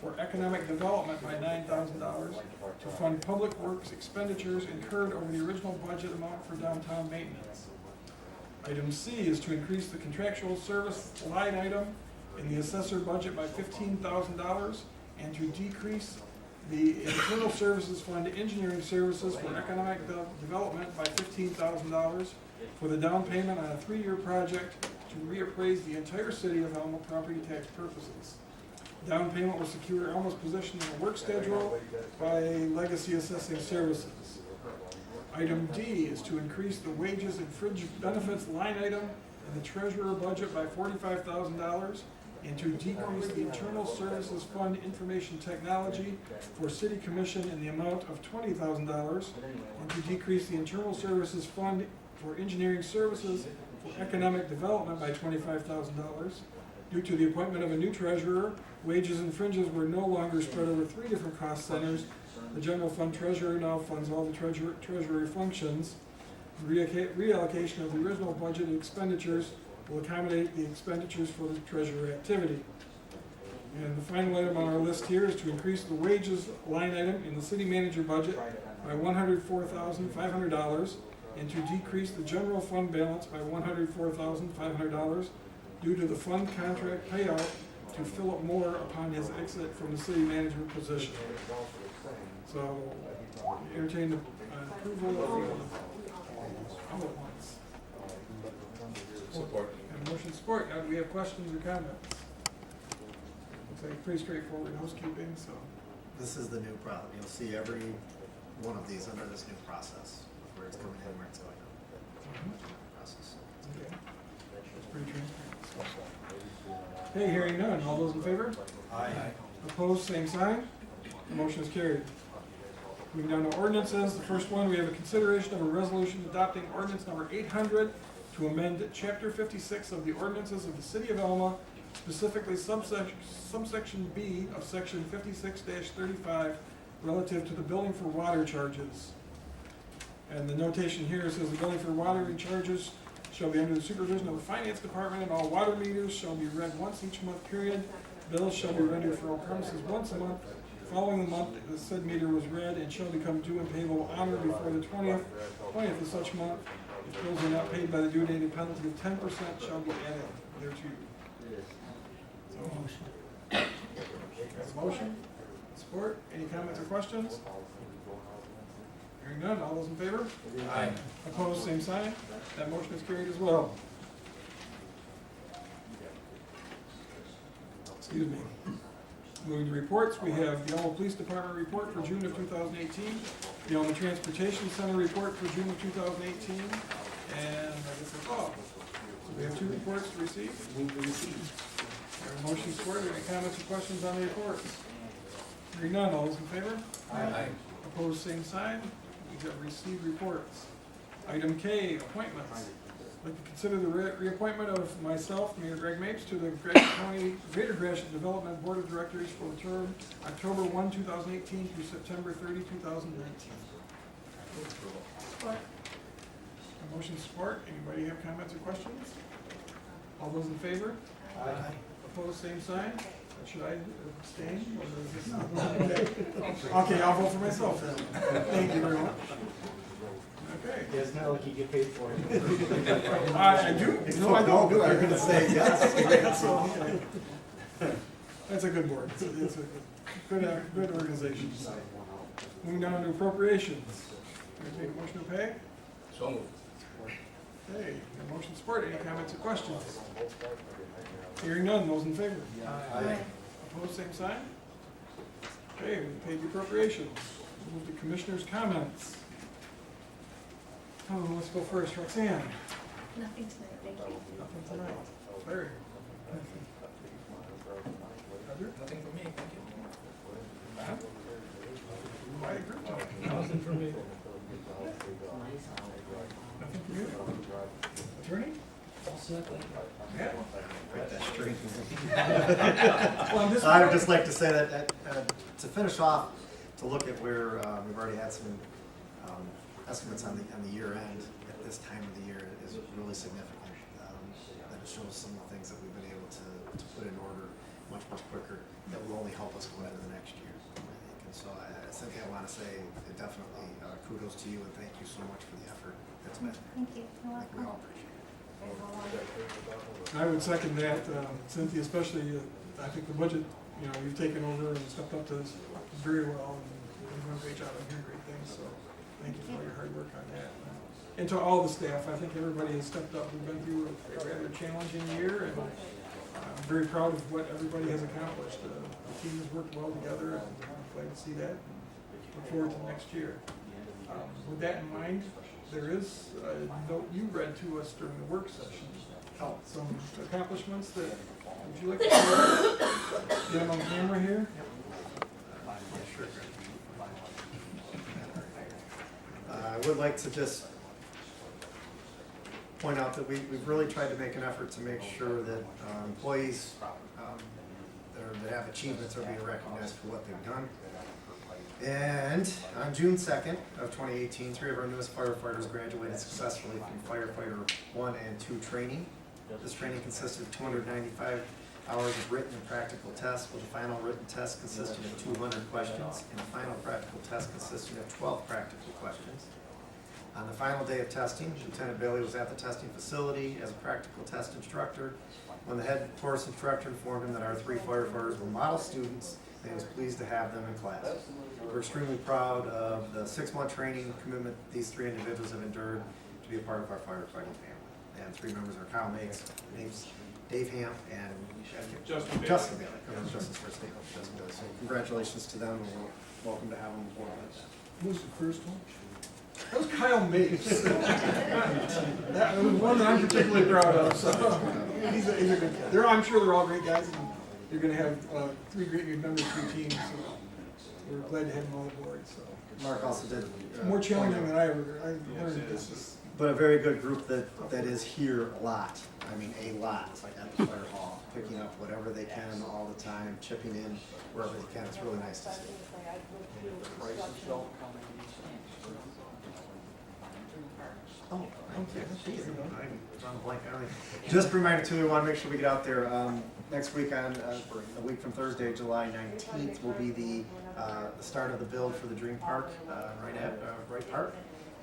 for economic development by $9,000 to fund public works expenditures incurred over the original budget amount for downtown maintenance. Item C is to increase the contractual service line item in the assessor budget by $15,000 and to decrease the internal services fund engineering services for economic development by $15,000 for the down payment on a 3-year project to reappraise the entire city of Alma property tax purposes. Down payment will secure Alma's position in the work schedule by Legacy Assessing Services. Item D is to increase the wages and fringe benefits line item in the treasurer budget by $45,000 and to decrease the internal services fund information technology for city commission in the amount of $20,000 and to decrease the internal services fund for engineering services for economic development by $25,000. Due to the appointment of a new treasurer, wages and fringes were no longer spread over 3 different cost centers. The general fund treasurer now funds all the treasury functions. The reallocation of the original budgeted expenditures will accommodate the expenditures for the treasurer activity. And the final item on our list here is to increase the wages line item in the city manager budget by $104,500 and to decrease the general fund balance by $104,500 due to the fund contract payout to Philip Moore upon his exit from the city manager position. So, entertain the approval of all at once. Support. And motion support. Now, do we have questions or comments? Looks like pretty straightforward housekeeping, so. This is the new problem. You'll see every one of these under this new process, where it's coming in, where it's going out. Process. Okay. It's pretty transparent. Okay, hearing none. All those in favor? Aye. Opposed, same sign. The motion is carried. Moving down to ordinances. The first one, we have a consideration of a resolution adopting ordinance number 800 to amend Chapter 56 of the ordinances of the City of Alma, specifically subsection B of Section 56-35 relative to the billing for water charges. And the notation here says the billing for watering charges shall be under the supervision of the Finance Department, and all water meters shall be read once each month period. Bills shall be rendered for all premises once a month. Following the month, the said meter was read and shall become due and payable on or before the 20th of such month. If bills are not paid by the due date, a penalty of 10% shall be added thereto. So, motion, support, any comments or questions? Hearing none, all those in favor? Aye. Opposed, same sign. That motion is carried as well. Excuse me. Moving to reports, we have the Alma Police Department report for June of 2018, the Alma Transportation Center report for June of 2018, and I guess that's all. So we have 2 reports to receive. Move to receive. There are motions for it. Any comments or questions on the reports? Hearing none, all those in favor? Aye. Opposed, same sign. We have received reports. Item K, appointments. I'd like to consider the reappointment of myself, Mayor Greg Mapes, to the Gratiot County Greater Gratiot Development Board of Directors for the term October 1, 2018 through September 30, 2019. A motion support. Anybody have comments or questions? All those in favor? Aye. Opposed, same sign. Should I abstain? Or is this not? Okay, I'll vote for myself then. Thank you very much. Okay. Yeah, it's not like you get paid for it. I do? No, I don't. You're gonna say yes. That's a good board. It's a good organization. Moving down to appropriations. Take a motion to pay? So moved. Okay, a motion support. Any comments or questions? Hearing none, those in favor? Aye. Opposed, same sign? Okay, we paid the appropriations. Move to commissioners' comments. Oh, let's go first. Roxanne? Nothing tonight, thank you. Nothing tonight. Larry? Roger? Nothing for me, thank you. Matt? Why the group talk? Nothing for me. Nothing for you? Attorney? Yeah. Right, that's straight. Well, this I would just like to say that, to finish off, to look at where, we've already had some, estimates on the year end at this time of the year is really significant. That it shows some of the things that we've been able to put in order much quicker, that will only help us go into the next year, I think. And so Cynthia, I want to say definitely kudos to you and thank you so much for the effort that's been there. Thank you. You're I think we all welcome. appreciate it. I would second that, Cynthia, especially, I think the budget, you know, you've taken over and stepped up to this very well, and you're doing a great job and doing great things, so thank you for all your hard work on that. And to all the staff, I think everybody has stepped up. We've been through a rather challenging year, and I'm very proud of what everybody has accomplished. The team has worked well together, and I'm glad to see that, and look forward to next year. With that in mind, there is a note you read to us during the work session. Some accomplishments that, would you like to share? Get them on camera here? I would like to just point out that we've really tried to make an effort to make sure that employees that have achievements are being recognized for what they've done. And on June 2nd of 2018, 3 of our newest firefighters graduated successfully from Firefighter 1 and 2 training. This training consisted of 295 hours of written and practical tests, with a final written test consisting of 200 questions and a final practical test consisting of 12 practical questions. On the final day of testing, Lieutenant Bailey was at the testing facility as a practical test instructor. When the head course instructor informed him that our 3 firefighters were model students, and he was pleased to have them in class. We're extremely proud of the 6-month training commitment these 3 individuals have endured to be a part of our firefighting family. And 3 members are Kyle Makes, Dave Hamp, and Justin Bailey. Justin's first name, Justin Bailey. So congratulations to them, and we're welcome to have them aboard. Who was the first one? That was Kyle Mapes. That was one that I'm particularly proud of, so he's a good guy. I'm sure they're all great guys, and you're gonna have 3 great new members to your team, so we're glad to have them all aboard, so. Mark also did. More challenging than I learned this is. But a very good group that is here a lot. I mean, a lot at the fire hall, picking up whatever they can all the time, chipping in wherever they can. It's really nice to see. Oh, okay. I'm drawing a blank. I don't know. Just a reminder too, we want to make sure we get out there. Next week a week from Thursday, July 19th, will be the start of the build for the Dream Park, right at Wright Park.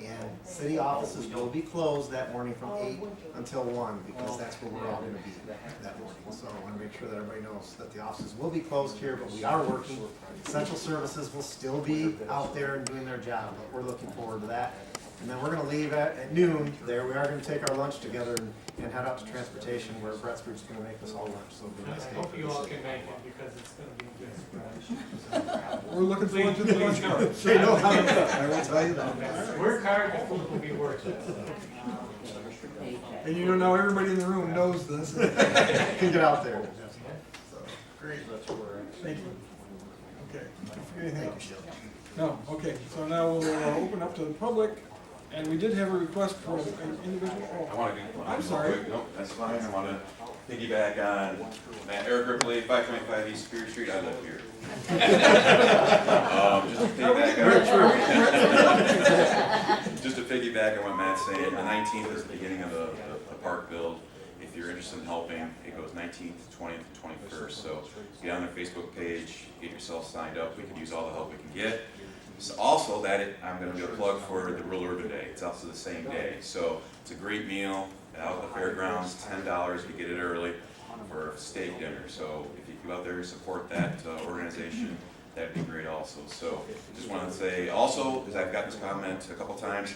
And city offices will be closed that morning from 8 until 1, because that's where we're all going to be that morning. So I want to make sure that everybody knows that the offices will be closed here, but we are working. Essential services will still be out there and doing their job, but we're looking forward to that. And then we're going to leave at noon there. We are going to take our lunch together and head out to transportation, where Brett's group's going to make us all lunch. So it'll be nice. I hope you all can make it, because it's going to be good. We're looking forward to the lunch cart. They know how to cook, I will tell you that. Work hard, the food will be worth it. And you know, now everybody in the room knows this. Can get out there. So, great. Thank you. Okay. Anything else? No, okay, so now we'll open up to the public, and we did have a request for an individual. I want to do one. I'm sorry. Nope, that's fine. I want to piggyback on Matt, Eric Ripley, 525 East Superior Street. I live here. Just to piggyback on what Matt's saying, the 19th is the beginning of the park build. If you're interested in helping, it goes 19th, 20th, and 21st. So get on their Facebook page, get yourself signed up. We can use all the help we can get. So also, I'm going to do a plug for the Rural Urban Day. It's also the same day. So it's a great meal out at the fairgrounds, $10 if you get it early for a steak dinner. So if you go out there and support that organization, that'd be great also. So just wanted to say also, because I've got this comment a couple times,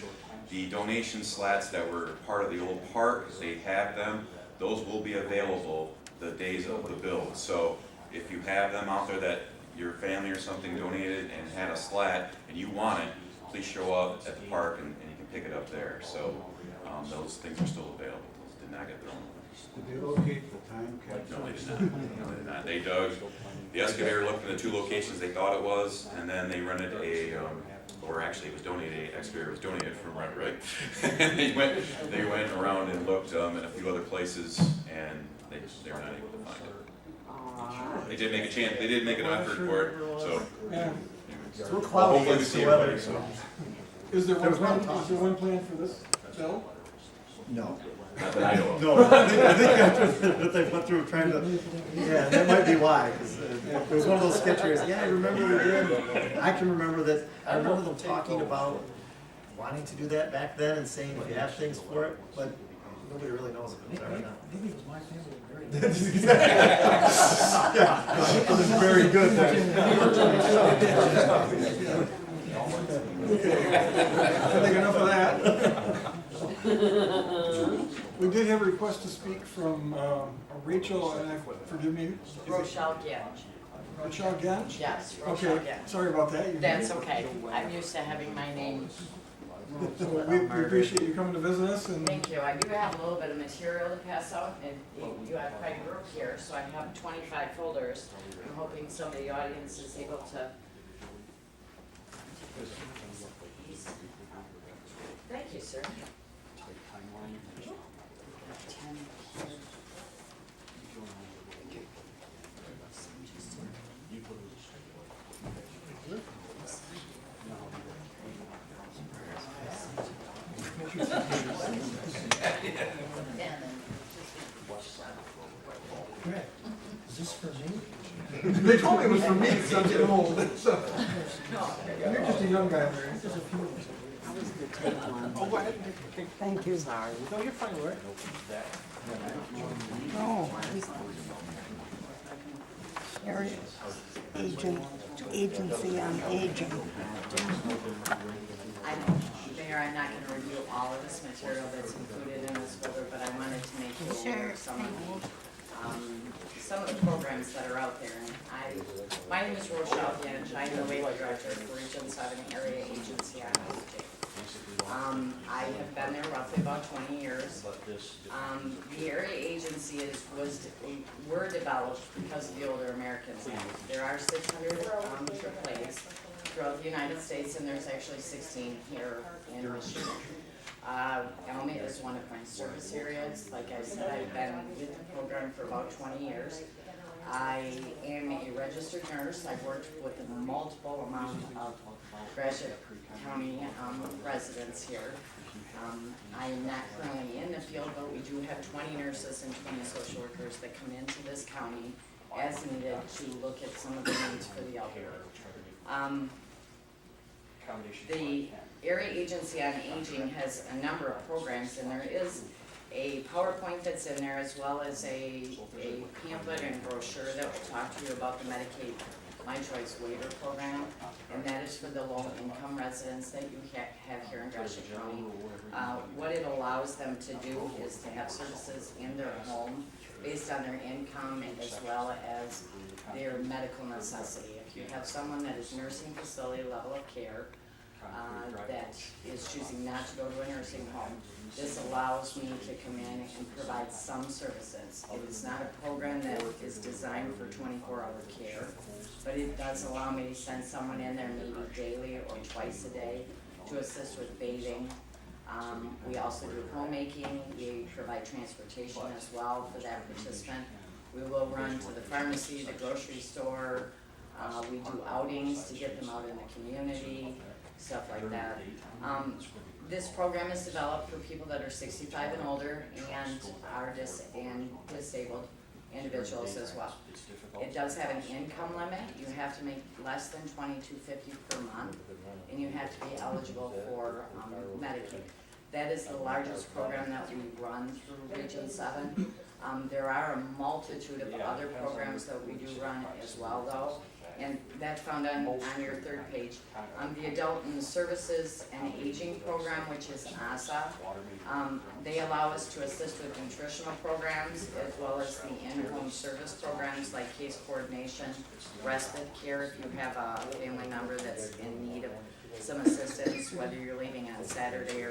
the donation slats that were part of the old park, they have them. Those will be available the days of the build. So if you have them out there that your family or something donated and had a slat and you want it, please show up at the park and you can pick it up there. So those things are still available. Those did not get thrown away. Did they locate the time capsule? No, they did not. No, they did not. They dug, the excavator looked at the 2 locations they thought it was, and then they rented or actually it was donated, excavator was donated from Red Rig. they went around and looked at a few other places, and they were not able to find it. They did make a chance. They did make an effort for it. So, yeah. We're cloudy hopefully we as see the weather. everybody. So. Is there one plan for this bill? No. Not that I know of. No, I think after what they went through trying to, yeah, that might be why, because it was one of those sketch areas, yeah, I remember we did. I can remember that, I remember them talking about wanting to do that back then and saying if you have things for it, but nobody really knows if it's there or not. Maybe it was my family that buried it. Yeah, it was very good then. I think enough of that. We did have a request to speak from Rachel, and forgive me. Rochelle Genge. Rochelle Genge? Yes, Rochelle Okay, Genge. sorry about that. That's okay. I'm used to having my name. So we appreciate you coming to visit us, and Thank you. I do have a little bit of material to pass out, and you have quite a group here, so I have 25 folders. I'm hoping some of the audience is able to. Thank you, sir. 10 here. Is this for me? they told me it was for me, because I'm getting old, so. You're just a young guy, Larry. There's a few of us. I was the tape one. Oh, go ahead. Thank you. Sorry. No, you're fine, Larry. Oh. Area Agency on Aging. I know, Mayor, I'm not gonna review all of this material that's included in this folder, but I wanted to make you aware of some of the programs that are out there. And my name is Rochelle Genge. I'm the Waiver Director for Region 7 Area Agency on Aging. I have been there roughly about 20 years. The area agency were developed because of the Older Americans Act. There are 600 AAAs throughout the United States, and there's actually 16 here in Michigan. Elma is one of my service areas. Like I said, I've been with the program for about 20 years. I am a registered nurse. I've worked with a multiple amount of Gratiot County residents here. I am not currently in the field, but we do have 20 nurses and 20 social workers that come into this county as needed to look at some of the needs for the elderly. The Area Agency on Aging has a number of programs, and there is a PowerPoint that's in there, as well as a pamphlet and brochure that will talk to you about the Medicaid My Choice Waiver Program, and that is for the low-income residents that you have here in Gratiot County. What it allows them to do is to have services in their home based on their income as well as their medical necessity. If you have someone that is nursing facility level of care, that is choosing not to go to a nursing home, this allows me to come in and provide some services. It is not a program that is designed for 24-hour care, but it does allow me to send someone in there maybe daily or twice a day to assist with bathing. We also do homemaking. We provide transportation as well for that participant. We will run to the pharmacy, the grocery store. We do outings to get them out in the community, stuff like that. This program is developed for people that are 65 and older and are disabled individuals as well. It does have an income limit. You have to make less than $22.50 per month, and you have to be eligible for Medicaid. That is the largest program that we run through Region 7. There are a multitude of other programs that we do run as well, though, and that's found on your third page. The Adult and Services and Aging Program, which is ASA, they allow us to assist with nutritional programs as well as the in-home service programs like case coordination, respite care if you have a family member that's in need of some assistance, whether you're leaving on Saturday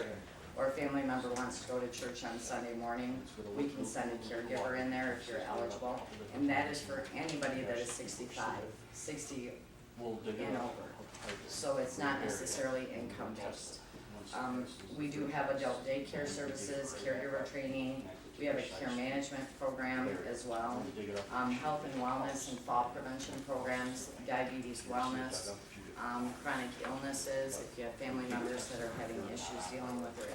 or a family member wants to go to church on Sunday morning, we can send a caregiver in there if you're eligible. And that is for anybody that is 60 and over. So it's not necessarily income based. We do have adult daycare services, caregiver training. We have a care management program as well. Health and wellness and fall prevention programs, diabetes wellness. chronic illnesses, if you have family members that are having issues dealing with their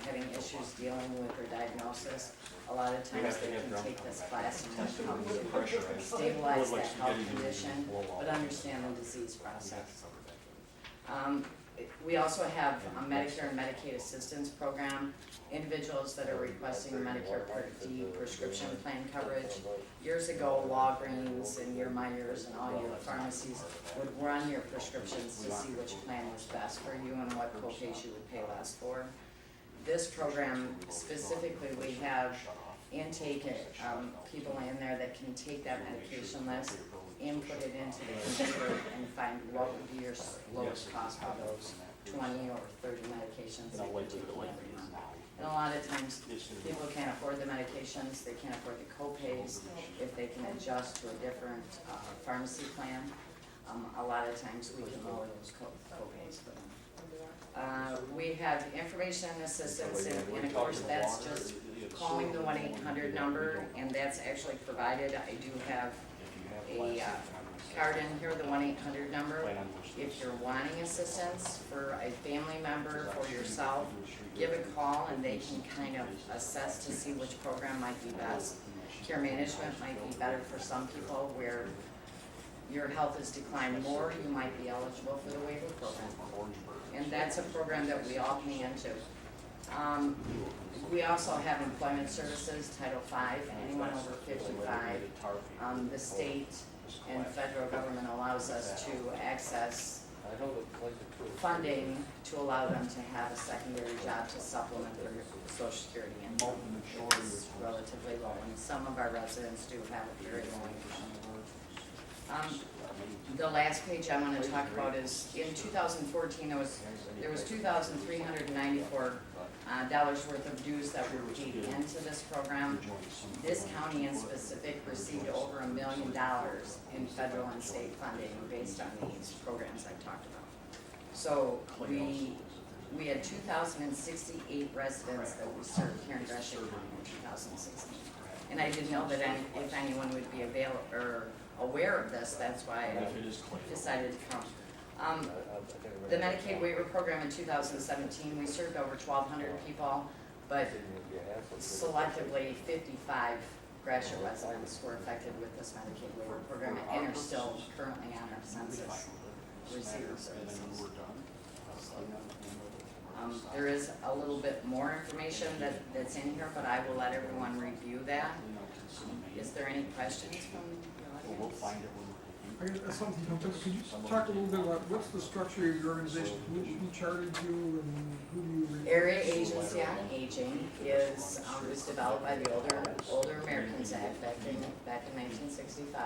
having issues dealing with their diagnosis, a lot of times they can take this class and help you stabilize that health condition, but understand the disease process. We also have a Medicare and Medicaid assistance program. Individuals that are requesting Medicare Part D prescription plan coverage. Years ago, Walgreens and your Myers and all your pharmacies would run your prescriptions to see which plan was best for you and what co-pays you would pay less for. This program specifically, we have intake people in there that can take that medication list, input it into the computer and find what would be your lowest cost for those 20 or 30 medications that you're taking every month. And a lot of times, people can't afford the medications, they can't afford the co-pays. If they can adjust to a different pharmacy plan, a lot of times we can lower those co-pays for them. We have information and assistance, and of course, that's just calling the 1-800 number, and that's actually provided. I do have a card in here, the 1-800 number. If you're wanting assistance for a family member or yourself, give a call and they can kind of assess to see which program might be best. Care management might be better for some people where your health has declined more, you might be eligible for the waiver program. And that's a program that we all pay into. We also have employment services, Title V, anyone over 55. The state and federal government allows us to access funding to allow them to have a secondary job to supplement their Social Security income. It's relatively low, and some of our residents do have a very low income. The last page I want to talk about is in 2014 there was $2,394 worth of dues that were paid into this program. This county in specific received over $1 million in federal and state funding based on these programs I've talked about. So we had 2,068 residents that we served here in Gratiot County in 2016. And I didn't know that if anyone would be available or aware of this, that's why I decided to come. The Medicaid waiver program in 2017, we served over 1,200 people, but selectively 55 Gratiot residents were affected with this Medicaid waiver program and are still currently on our census receiving services. There is a little bit more information that's in here, but I will let everyone review that. Is there any questions from the audience? I guess something comes up. Could you talk a little bit about what's the structure of your organization? Who chartered you and who do you report? Area Agency on Aging is was developed by the Older Americans Act back in 1965.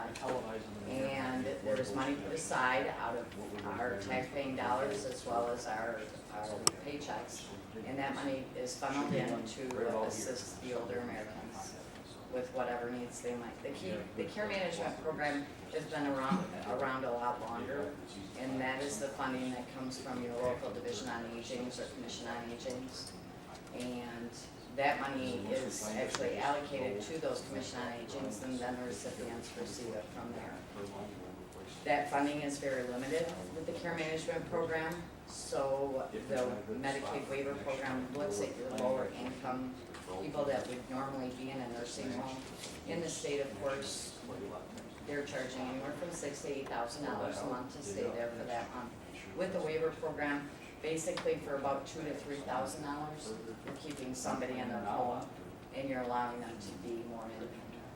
And there was money put aside out of our tax-paying dollars as well as our paychecks. And that money is funneled in to assist the older Americans with whatever needs they might. The care management program has been around a lot longer, and that is the funding that comes from your local division on aging or commission on aging. And that money is actually allocated to those commission on agings, and then the recipients receive it from there. That funding is very limited with the care management program, so the Medicaid waiver program looks at your lower income people that would normally be in a nursing home. In the state, of course, they're charging anywhere from $6,000 to $8,000 a month to stay there for that month. With the waiver program, basically for about $2,000 to $3,000, you're keeping somebody in their home and you're allowing them to be more independent.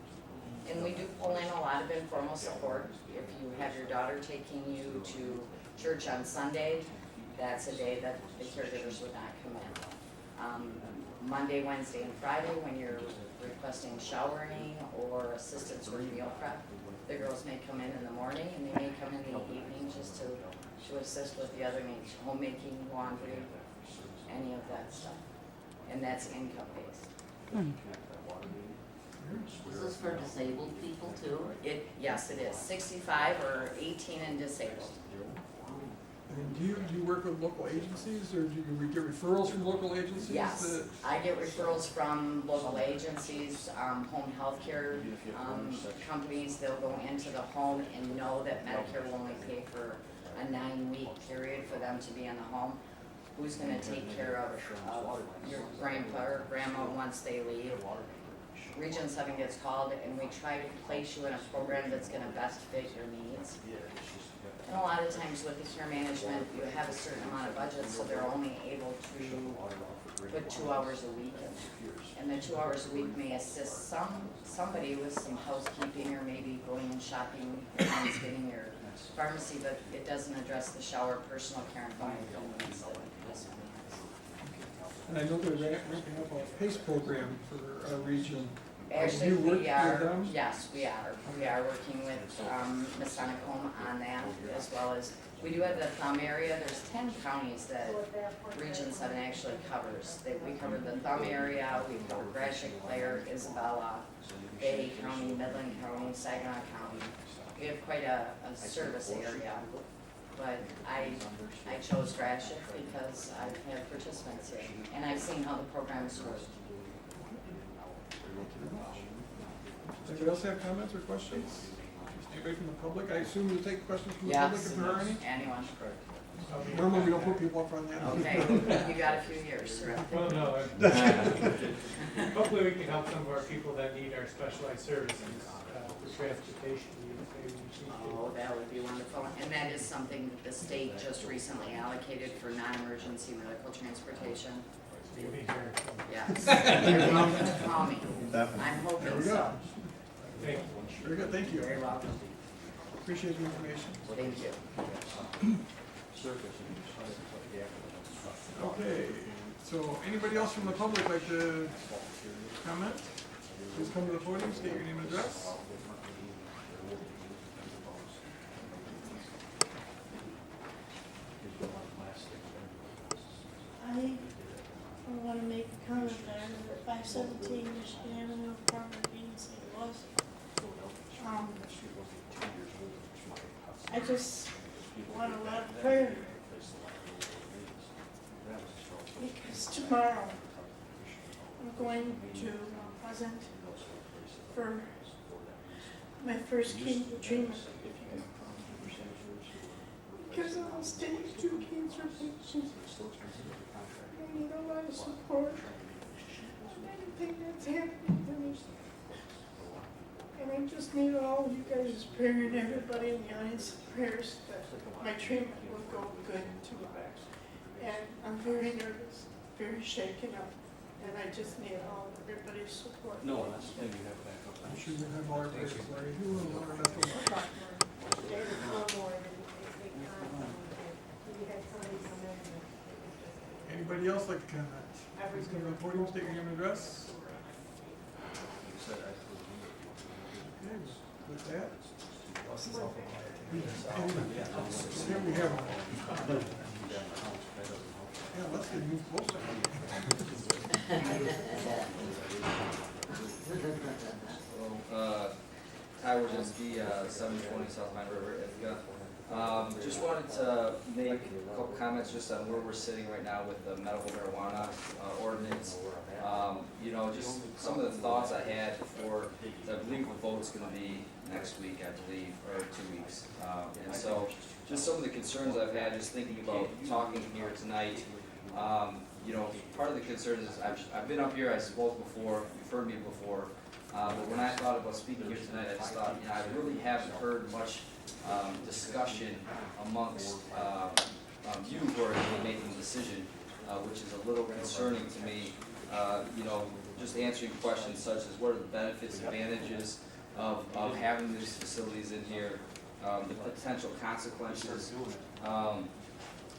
And we do pull in a lot of informal support. If you have your daughter taking you to church on Sunday, that's a day that the caregivers would not come in. Monday, Wednesday, and Friday, when you're requesting showering or assistance with meal prep, the girls may come in the morning and they may come in the evening just to assist with the other needs, homemaking, laundry, any of that stuff. And that's income based. Is this for disabled people too? Yes, it is. 65 or 18 and disabled. And do you work with local agencies, or do you get referrals from local agencies? Yes, I get referrals from local agencies, home health care companies. They'll go into the home and know that Medicare will only pay for a 9-week period for them to be in the home. Who's gonna take care of your grandpa or grandma once they leave? Region 7 gets called and we try to place you in a program that's gonna best fit your needs. And a lot of times with the care management, you have a certain amount of budget, so they're only able to put 2 hours a week in there. And the 2 hours a week may assist somebody with some housekeeping or maybe going and shopping, and getting your pharmacy, but it doesn't address the shower, personal care, and buying needs that this one has. And I know they're ramping up a PACE program for our region. Actually, You work we are, with them? yes, we are. We are working with Ms. Honeycomb on that, as well as, we do have the Thumb area. There's 10 counties that Region 7 actually covers. We cover the Thumb area, we cover Gratiot, Clare, Isabella, Bay County, Midland County, Saginaw County. We have quite a service area, but I chose Gratiot because I've had participants here, and I've seen how the programs work. Anybody else have comments or questions? Anybody from the public? I assume you'll take questions from the public Yes, if there are any? anyone. Normally we don't put people up front yet. Okay, you got a few years, sir. Well, no, hopefully we can help some of our people that need our specialized services, for transportation needs. Maybe we can- Oh, that would be wonderful, and that is something that the state just recently allocated for non-emergency medical transportation. We'll be here. Yes, you're welcome to call me. Definitely. I'm There hoping we so. go. Thank you. Very good, thank you. Very welcome. Appreciate the information. Thank you. Okay, so anybody else from the public like to comment? Please come to the podium, state your name and address. I want to make a comment there that 517 Michigan Avenue, apartment B in St. Louis. I just want a lot of prayer because tomorrow I'm going to Pleasant for my first chemo treatment. Because I'm a stage 2 cancer patient. I need a lot of support on anything that's happening to me. And I just need all of you guys' prayer and everybody in the audience prayers that my treatment will go good too. And I'm very nervous, very shaken up, and I just need all of everybody's support. No, that's, maybe you have backup. I'm sure you have our prayers for you. Who will learn about the work? Anybody else like to comment? Please come to the podium, state your name and address. Okay, with that. Here we have one. Yeah, let's get moved closer. Ty Wojcicki, 720 South Pine River, Ithaca. Just wanted to make a couple comments just on where we're sitting right now with the medical marijuana ordinance. You know, just some of the thoughts I had for, I believe the vote's gonna be next week, I believe, or 2 weeks. And so, just some of the concerns I've had, just thinking about talking here tonight. You know, part of the concern is I've been up here, I spoke before, you've heard me before. But when I thought about speaking here tonight, I just thought, you know, I really haven't heard much discussion amongst you who are making the decision, which is a little concerning to me. You know, just answering questions such as what are the benefits, advantages of having these facilities in here, the potential consequences,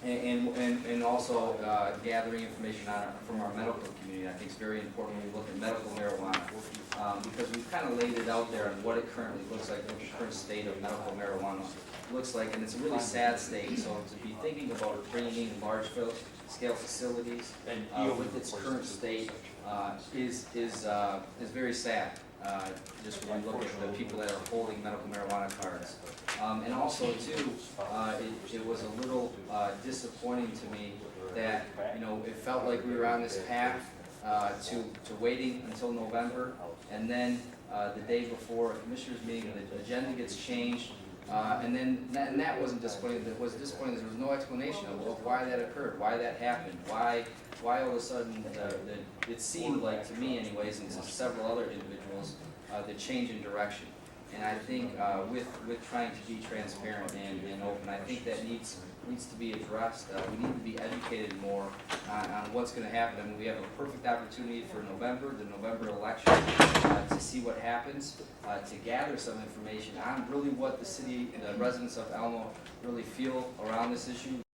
and also gathering information from our medical community. I think it's very important when we look at medical marijuana, because we've kind of laid it out there on what it currently looks like, what the current state of medical marijuana looks like, and it's a really sad state. So to be thinking about bringing large-scale facilities with its current state is very sad. Just when we look at the people that are holding medical marijuana cards. And also too, it was a little disappointing to me that, you know, it felt like we were on this path to waiting until November, and then the day before a commissioners meeting, the agenda gets changed, And that wasn't disappointing. What was disappointing is there was no explanation of why that occurred, why that happened, why all of a sudden it seemed like, to me anyways, and to several other individuals, the change in direction. And I think with trying to be transparent and open, I think that needs to be addressed. We need to be educated more on what's going to happen. I mean, we have a perfect opportunity for November, the November election, to see what happens, to gather some information on really what the city, the residents of Elma really feel around this issue,